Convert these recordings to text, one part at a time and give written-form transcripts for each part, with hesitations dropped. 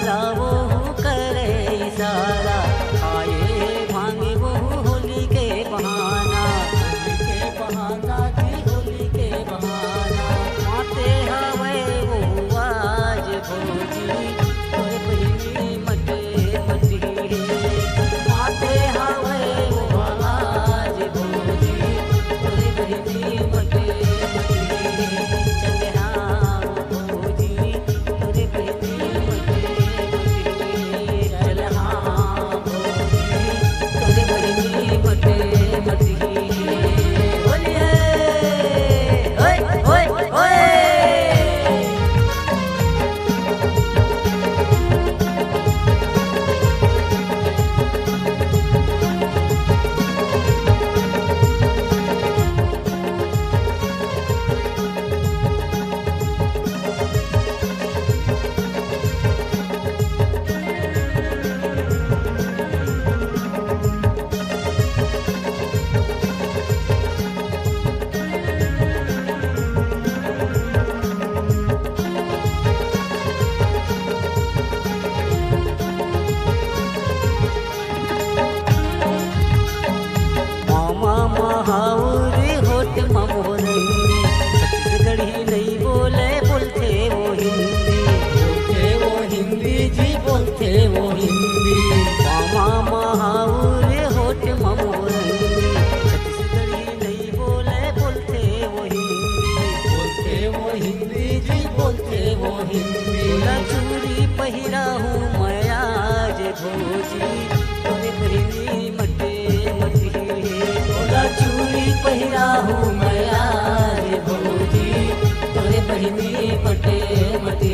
भैला वो करे इशारा, आए मांगे वो होली के बहाना, होली के बहाना माते हवे वो आज भौजी तोरे बहिनी मटे मटी माते हवे वो आज भौजी तोरे बहिनी मटे मटी चल हाँ भौजी तोरे बहिनी मटे मटी चल हाँ भौजी तोरे बहिनी मटे मटी हाउरी होट ममोरंगी छत्तीसगढ़ी नहीं बोले बोलते वो हिंदी जी बोलते वो हिंदी मामा महाउरी होट ममोरंगी छत्तीसगढ़ी नहीं बोले बोलते वो हिंदी जी बोलते वो हिंदी चूड़ी पहिरा हूँ मैं आज भौजी तोरे बहिनी मटे मटी चूड़ी पहिरा हूँ मैं आज भौजी तोरे बहिनी मटे मटी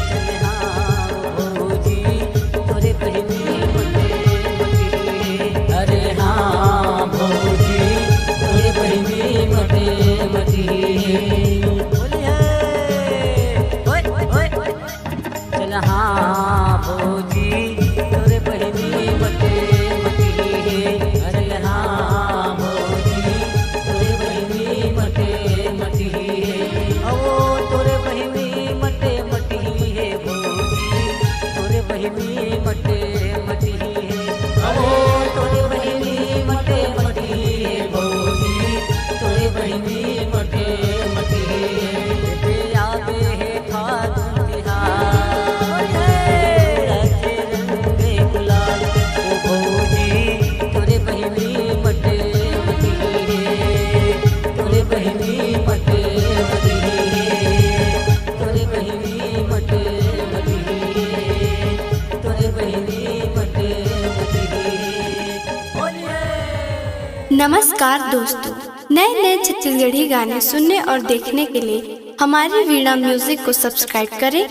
चल हाँ भौजी तोरे बहिनी मटे मटी अरे हाँ भौजी तोरे बहिनी मटे मटी चल हाँ भौजी तोरे बहिनी मटे मटी अरे हाँ तोरे बहिनी मटे मटी ओ तोरे बहिनी मटे मटी है भौजी तोरे बहिनी मटे मटी ओ तोरे बहिनी मटे मटी है भौजी तोरे बहिनी मटे मटी आवे है फागुन तिहार रंगे रंगे गुलाल ओ भौजी तोरे बहिनी मटे तोरे बहिनी मटे मटी तोरे बहिनी मटे मटी तोरे बहिनी मटे मटी। नमस्कार दोस्तों, नए नए छत्तीसगढ़ी गाने सुनने और देखने के लिए हमारी वीणा म्यूजिक को सब्सक्राइब करें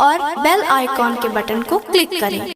और बेल आइकॉन के बटन को क्लिक करें।